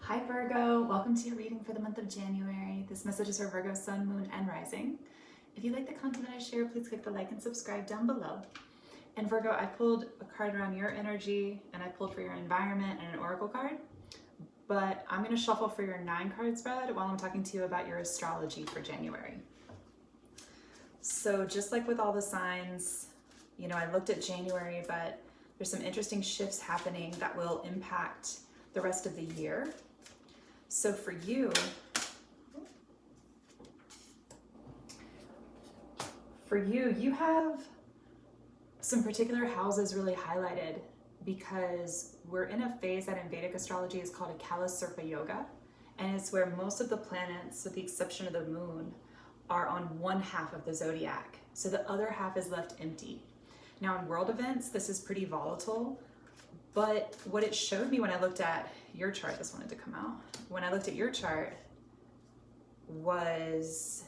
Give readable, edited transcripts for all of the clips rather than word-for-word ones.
Hi Virgo, welcome to your reading for the month of January. This message is for Virgo, Sun, Moon, and Rising. If you like the content that I share, please click the like and subscribe down below. And Virgo, I pulled a card around your energy and I pulled for your environment and an oracle card. But I'm going to shuffle for your 9-card spread while I'm talking to you about your astrology for January. So just like with all the signs, I looked at January, but there's some interesting shifts happening that will impact the rest of the year. So for you, you have some particular houses really highlighted because we're in a phase that in Vedic astrology is called a Kala Sarpa Yoga, and it's where most of the planets, with the exception of the moon, are on one half of the zodiac. So the other half is left empty. Now in world events, this is pretty volatile, but what it showed me when I looked at your chart, this wanted to come out, when I looked at your chart, was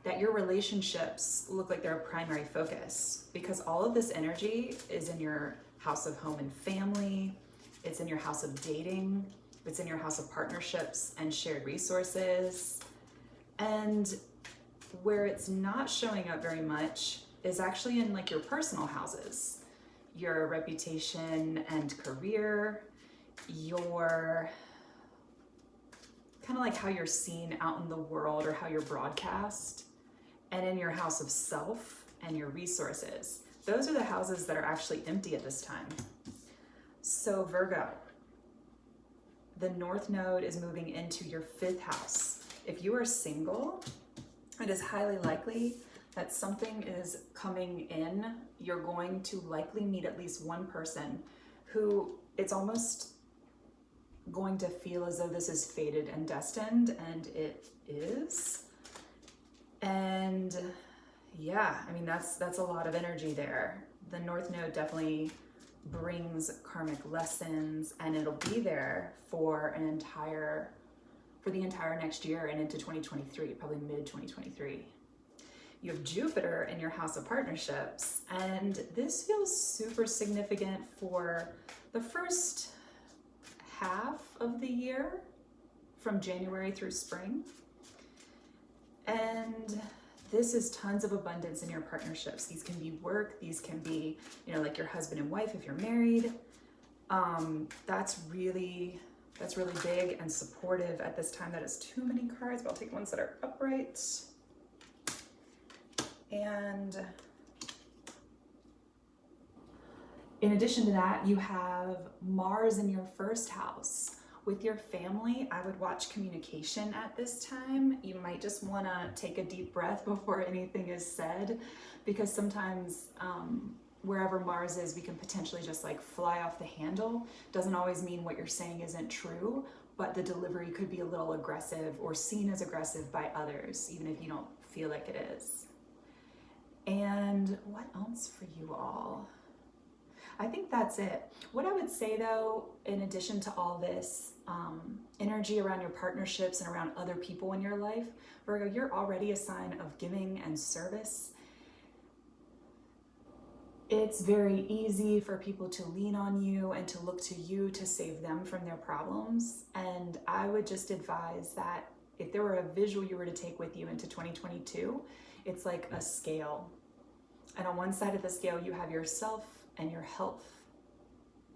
that your relationships look like they're a primary focus because all of this energy is in your house of home and family, it's in your house of dating, it's in your house of partnerships and shared resources. And where it's not showing up very much is actually in like your personal houses, your reputation and career, your kind of like how you're seen out in the world or how you're broadcast, and in your house of self and your resources. Those are the houses that are actually empty at this time. So Virgo, the North Node is moving into your 5th house. If you are single, it is highly likely that something is coming in. You're going to likely meet at least one person who it's almost going to feel as though this is fated and destined, and it is. And yeah, I mean, that's a lot of energy there. The North Node definitely brings karmic lessons, and it'll be there for the entire next year and into 2023, probably mid 2023. You have Jupiter in your house of partnerships, and this feels super significant for the first half of the year, from January through spring. And this is tons of abundance in your partnerships. These can be work, these can be, like your husband and wife if you're married. That's really big and supportive at this time. That is too many cards, but I'll take ones that are upright. And in addition to that, you have Mars in your 1st house. With your family, I would watch communication at this time. You might just want to take a deep breath before anything is said, because sometimes wherever Mars is, we can potentially just like fly off the handle. Doesn't always mean what you're saying isn't true, but the delivery could be a little aggressive or seen as aggressive by others, even if you don't feel like it is. And what else for you all? I think that's it. What I would say though, in addition to all this energy around your partnerships and around other people in your life, Virgo, you're already a sign of giving and service. It's very easy for people to lean on you and to look to you to save them from their problems. And I would just advise that if there were a visual you were to take with you into 2022, it's like a scale. And on one side of the scale, you have yourself and your health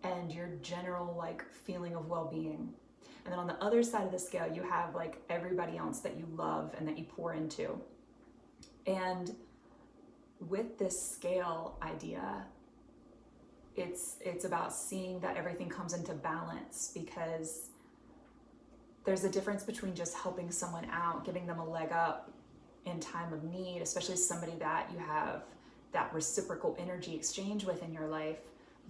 and your general like feeling of well-being. And then on the other side of the scale, you have like everybody else that you love and that you pour into. And with this scale idea, it's about seeing that everything comes into balance, because there's a difference between just helping someone out, giving them a leg up in time of need, especially somebody that you have that reciprocal energy exchange with in your life,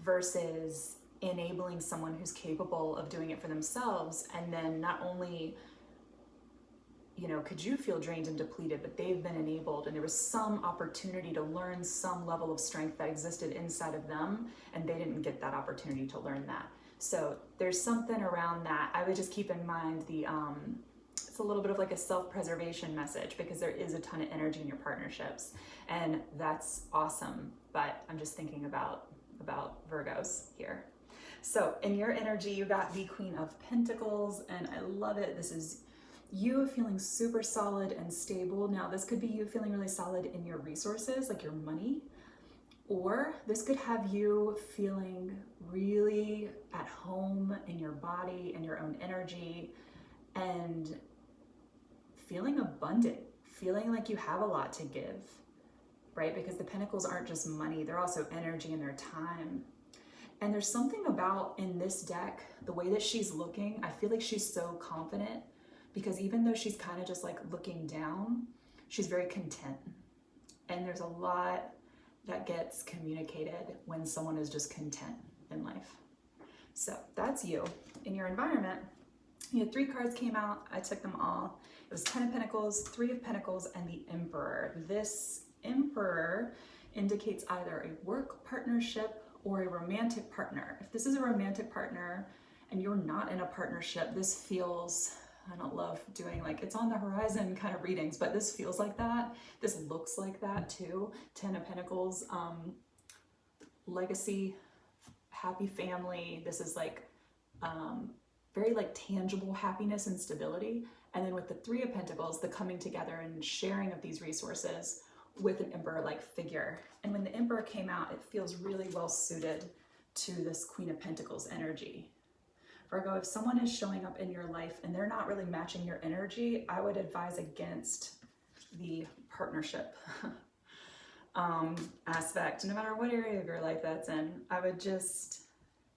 versus enabling someone who's capable of doing it for themselves. And then not only, could you feel drained and depleted, but they've been enabled and there was some opportunity to learn some level of strength that existed inside of them, and they didn't get that opportunity to learn that. So there's something around that. I would just keep in mind it's a little bit of like a self-preservation message, because there is a ton of energy in your partnerships, and that's awesome. But I'm just thinking about Virgos here. So in your energy, you got the Queen of Pentacles, and I love it. This is you feeling super solid and stable. Now, this could be you feeling really solid in your resources, like your money, or this could have you feeling really at home in your body and your own energy and feeling abundant, feeling like you have a lot to give, right? Because the Pentacles aren't just money, they're also energy and their time. And there's something about in this deck, the way that she's looking, I feel like she's so confident because even though she's kind of just like looking down, she's very content. And there's a lot that gets communicated when someone is just content in life. So that's you. In your environment, you had 3 cards came out. I took them all. It was 10 of Pentacles, 3 of Pentacles, and the Emperor. This Emperor indicates either a work partnership or a romantic partner. If this is a romantic partner and you're not in a partnership, this feels, I don't love doing like it's on the horizon kind of readings, but this feels like that. This looks like that too. 10 of Pentacles, legacy, happy family. This is like very like tangible happiness and stability. And then with the 3 of Pentacles, the coming together and sharing of these resources with an Emperor-like figure. And when the Emperor came out, it feels really well suited to this Queen of Pentacles energy. Virgo, if someone is showing up in your life and they're not really matching your energy, I would advise against the partnership aspect, no matter what area of your life that's in. I would just,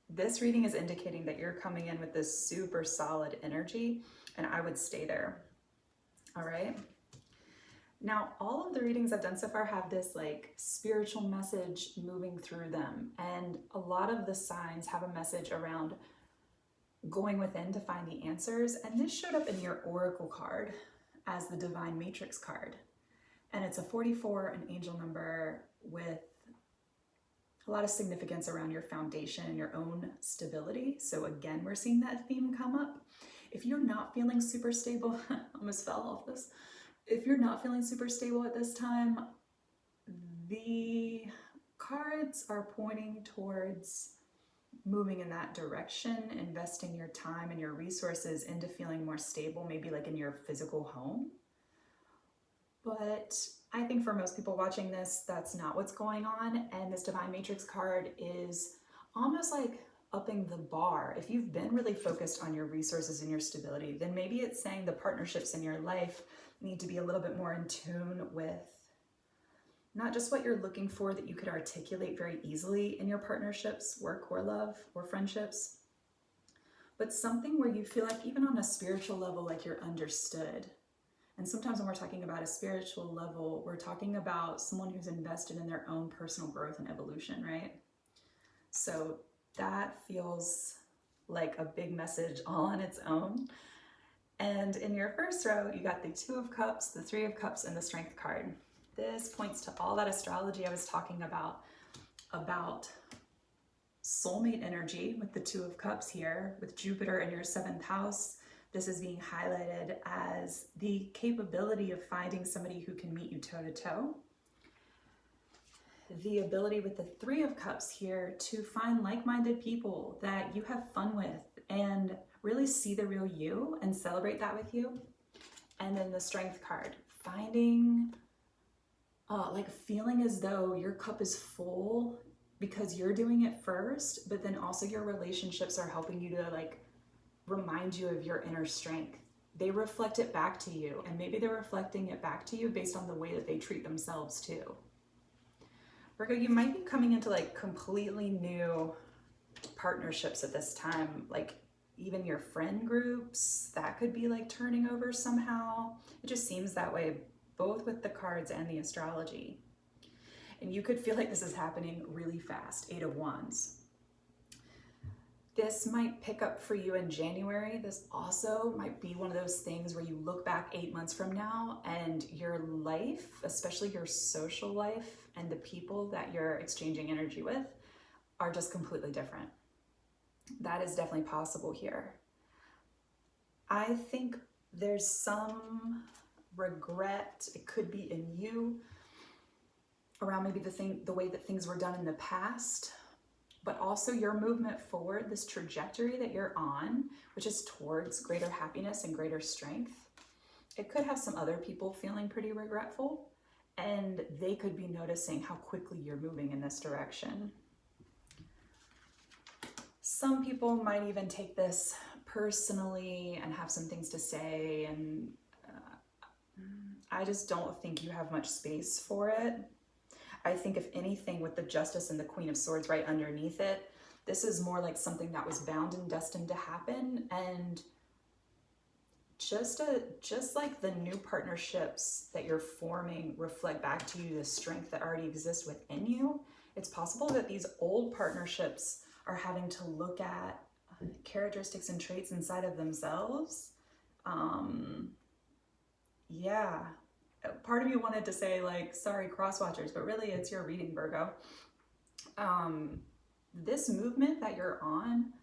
this reading is indicating that you're coming in with this super solid energy, and I would stay there. All right. Now, all of the readings I've done so far have this like spiritual message moving through them. And a lot of the signs have a message around going within to find the answers. And this showed up in your Oracle card as the Divine Matrix card. And it's a 44, an angel number with a lot of significance around your foundation and your own stability. So again, we're seeing that theme come up. If you're not feeling super stable, I almost fell off this. If you're not feeling super stable at this time, the cards are pointing towards moving in that direction, investing your time and your resources into feeling more stable, maybe like in your physical home. But I think for most people watching this, that's not what's going on. And this Divine Matrix card is almost like upping the bar. If you've been really focused on your resources and your stability, then maybe it's saying the partnerships in your life need to be a little bit more in tune with not just what you're looking for that you could articulate very easily in your partnerships, work or love or friendships, but something where you feel like even on a spiritual level, like you're understood. And sometimes when we're talking about a spiritual level, we're talking about someone who's invested in their own personal growth and evolution, right? So that feels like a big message all on its own. And in your first row, you got the 2 of Cups, the 3 of Cups, and the Strength card. This points to all that astrology I was talking about soulmate energy with the 2 of Cups here, with Jupiter in your 7th house. This is being highlighted as the capability of finding somebody who can meet you toe-to-toe. The ability with the 3 of Cups here to find like-minded people that you have fun with and really see the real you and celebrate that with you. And then the Strength card, finding, like feeling as though your cup is full because you're doing it first, but then also your relationships are helping you to like remind you of your inner strength. They reflect it back to you, and maybe they're reflecting it back to you based on the way that they treat themselves too. Virgo, you might be coming into like completely new partnerships at this time, like even your friend groups, that could be like turning over somehow. It just seems that way, both with the cards and the astrology. And you could feel like this is happening really fast, 8 of Wands. This might pick up for you in January. This also might be one of those things where you look back 8 months from now and your life, especially your social life and the people that you're exchanging energy with, are just completely different. That is definitely possible here. I think there's some regret, it could be in you, around maybe the way that things were done in the past. but also your movement forward, this trajectory that you're on, which is towards greater happiness and greater strength. It could have some other people feeling pretty regretful, and they could be noticing how quickly you're moving in this direction. Some people might even take this personally and have some things to say, and I just don't think you have much space for it. I think if anything, with the Justice and the Queen of Swords right underneath it, this is more like something that was bound and destined to happen, and just like the new partnerships that you're forming reflect back to you the strength that already exists within you. It's possible that these old partnerships are having to look at characteristics and traits inside of themselves. Yeah, part of you wanted to say like, sorry, cross-watchers, but really it's your reading, Virgo. This movement that you're on,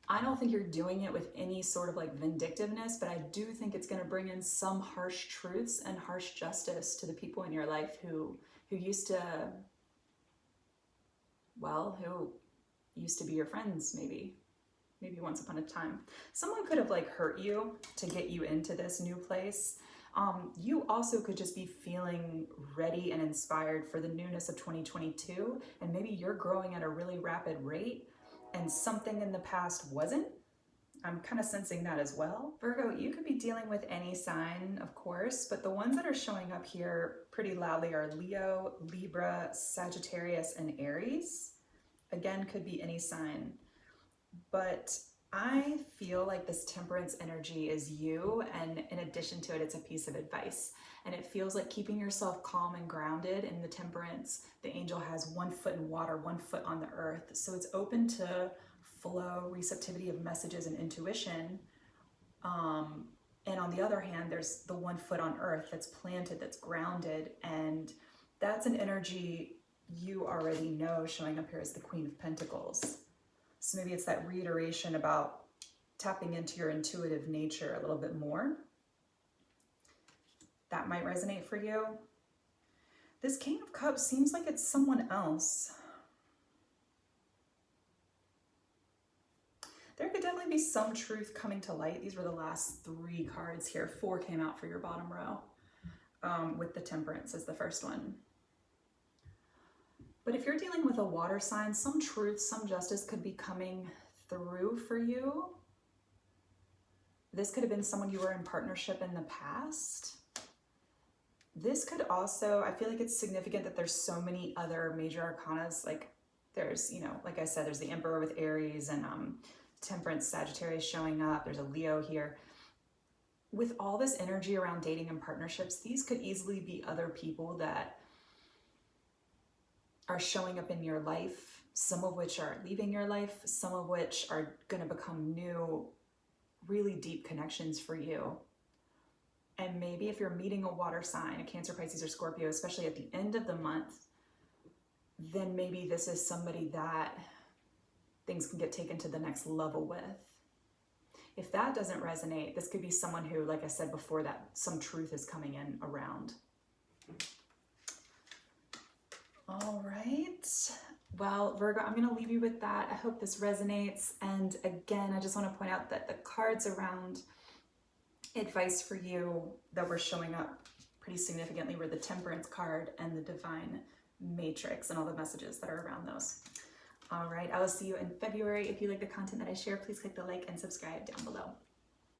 I don't think you're doing it with any sort of like vindictiveness, but I do think it's going to bring in some harsh truths and harsh justice to the people in your life who used to, well, who used to be your friends, maybe once upon a time. Someone could have like hurt you to get you into this new place. You also could just be feeling ready and inspired for the newness of 2022, and maybe you're growing at a really rapid rate and something in the past wasn't. I'm kind of sensing that as well. Virgo, you could be dealing with any sign, of course, but the ones that are showing up here pretty loudly are Leo, Libra, Sagittarius, and Aries. Again, could be any sign, but I feel like this Temperance energy is you, and in addition to it, it's a piece of advice. And it feels like keeping yourself calm and grounded in the Temperance. The angel has 1 foot in water, 1 foot on the earth. So it's open to flow, receptivity of messages and intuition. And on the other hand, there's the 1 foot on earth that's planted, that's grounded. And that's an energy you already know showing up here as the Queen of Pentacles. So maybe it's that reiteration about tapping into your intuitive nature a little bit more. That might resonate for you. This King of Cups seems like it's someone else. There could definitely be some truth coming to light. These were the last 3 cards here. 4 came out for your bottom row, with the Temperance as the first one. But if you're dealing with a water sign, some truth, some justice could be coming through for you. This could have been someone you were in partnership in the past. This could also, I feel like it's significant that there's so many other major arcanas. Like there's, you know, like I said, there's the Emperor with Aries and Temperance, Sagittarius showing up. There's a Leo here. With all this energy around dating and partnerships, these could easily be other people that are showing up in your life, some of which are leaving your life, some of which are going to become new, really deep connections for you. And maybe if you're meeting a water sign, a Cancer, Pisces, or Scorpio, especially at the end of the month, then maybe this is somebody that things can get taken to the next level with. If that doesn't resonate, this could be someone who, like I said before, that some truth is coming in around. All right, well, Virgo, I'm going to leave you with that. I hope this resonates. And again, I just want to point out that the cards around advice for you that were showing up pretty significantly were the Temperance card and the Divine Matrix, and all the messages that are around those. All right, I will see you in February. If you like the content that I share, please click the like and subscribe down below.